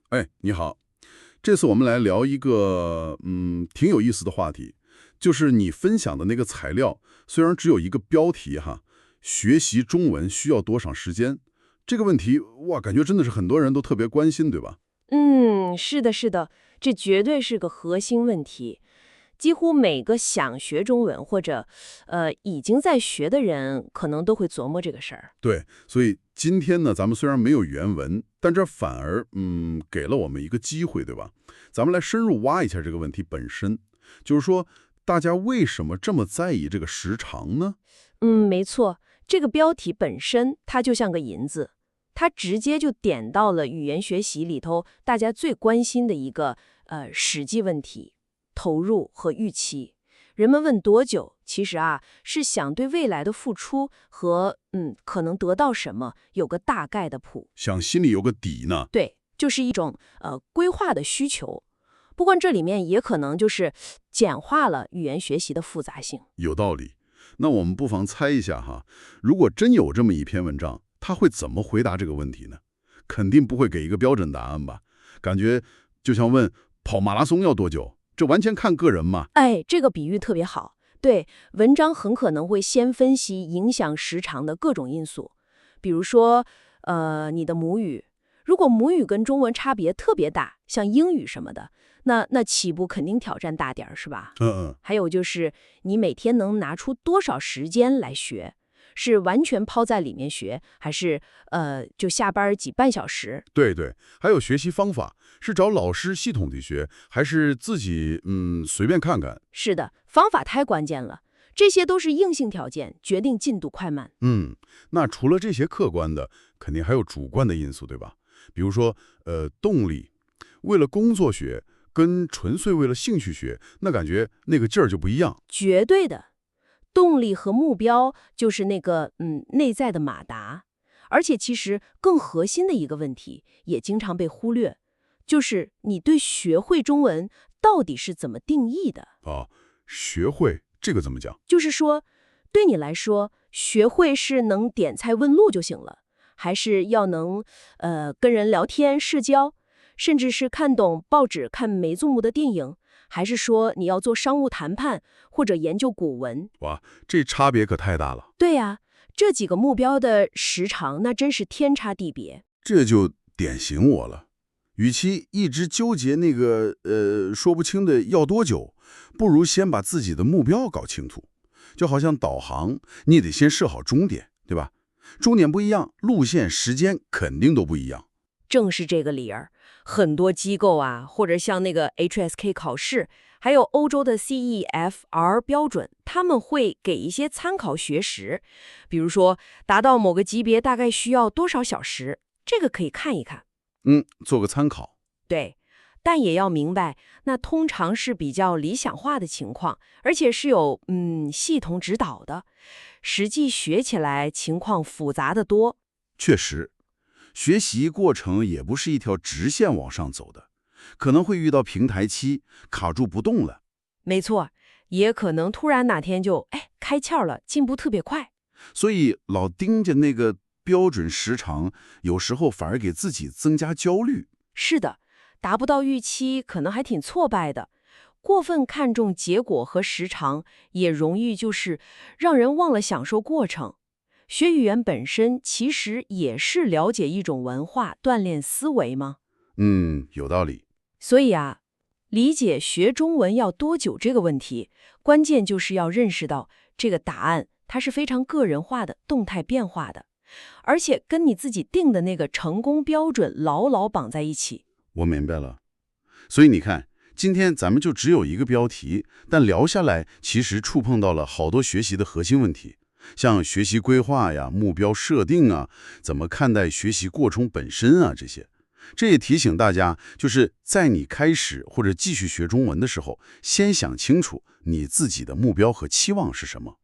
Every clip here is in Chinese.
哎，你好，这次我们来聊一个挺有意思的话题，就是你分享的那个材料，虽然只有一个标题哈，学习中文需要多少时间？这个问题，哇，感觉真的是很多人都特别关心，对吧？是的，是的，这绝对是个核心问题。几乎每个想学中文或者已经在学的人，可能都会琢磨这个事儿。对，所以今天呢，咱们虽然没有原文，但这反而给了我们一个机会，对吧？咱们来深入挖一下这个问题本身，就是说大家为什么这么在意这个时长呢？没错，这个标题本身它就像个引子，它直接就点到了语言学习里头大家最关心的一个实际问题：投入和预期。人们问多久，其实是想对未来的付出和可能得到什么有个大概的谱。想心里有个底呢？对，就是一种规划的需求。不过这里面也可能就是简化了语言学习的复杂性。有道理。那我们不妨猜一下哈，如果真有这么一篇文章，他会怎么回答这个问题呢？肯定不会给一个标准答案吧？感觉就像问跑马拉松要多久，这完全看个人嘛。哎，这个比喻特别好。对，文章很可能会先分析影响时长的各种因素，比如说，你的母语，如果母语跟中文差别特别大，像英语什么的，那起步肯定挑战大点儿，是吧？嗯嗯，还有就是你每天能拿出多少时间来学，是完全抛在里面学，还是就下班挤半小时？对对，还有学习方法，是找老师系统地学，还是自己随便看看？是的，方法太关键了，这些都是硬性条件，决定进度快慢。嗯，那除了这些客观的，肯定还有主观的因素，对吧？比如说动力，为了工作学，跟纯粹为了兴趣学，那感觉那个劲儿就不一样。绝对的，动力和目标就是那个内在的马达。而且其实更核心的一个问题，也经常被忽略，就是你对学会中文到底是怎么定义的？啊，学会这个怎么讲？就是说，对你来说，学会是能点菜问路就行了，还是要能跟人聊天社交，甚至是看懂报纸、看没字幕的电影，还是说你要做商务谈判或者研究古文？哇，这差别可太大了。对呀，这几个目标的时长那真是天差地别。这就点醒我了。与其一直纠结那个说不清的要多久，不如先把自己的目标搞清楚。就好像导航，你得先设好终点，对吧？终点不一样，路线、时间肯定都不一样。正是这个理儿，很多机构或者像那个 HSK 考试，还有欧洲的 CEFR 标准，他们会给一些参考学时，比如说达到某个级别大概需要多少小时，这个可以看一看。做个参考。对，但也要明白，那通常是比较理想化的情况，而且是有系统指导的，实际学起来情况复杂的多。确实，学习过程也不是一条直线往上走的，可能会遇到平台期，卡住不动了。没错，也可能突然哪天就开窍了，进步特别快。所以老盯着那个标准时长，有时候反而给自己增加焦虑。是的，达不到预期，可能还挺挫败的。过分看重结果和时长，也容易就是让人忘了享受过程。学语言本身其实也是了解一种文化，锻炼思维吗？有道理。所以理解学中文要多久这个问题，关键就是要认识到这个答案它是非常个人化的、动态变化的，而且跟你自己定的那个成功标准牢牢绑在一起。我明白了。所以你看，今天咱们就只有一个标题，但聊下来，其实触碰到了好多学习的核心问题，像学习规划呀、目标设定啊，怎么看待学习过程本身啊，这些。这也提醒大家，就是在你开始或者继续学中文的时候，先想清楚你自己的目标和期望是什么。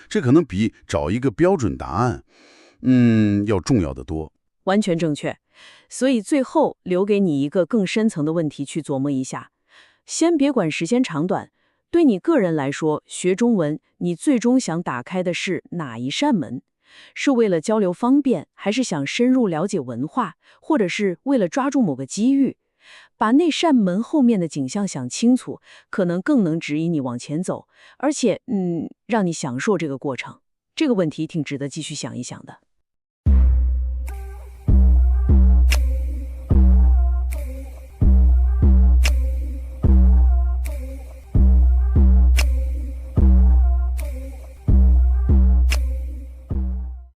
这可能比找一个标准答案，要重要得多。完全正确。所以最后留给你一个更深层的问题去琢磨一下。先别管时间长短，对你个人来说，学中文你最终想打开的是哪一扇门？是为了交流方便，还是想深入了解文化，或者是为了抓住某个机遇？把那扇门后面的景象想清楚，可能更能指引你往前走，而且，让你享受这个过程。这个问题挺值得继续想一想的。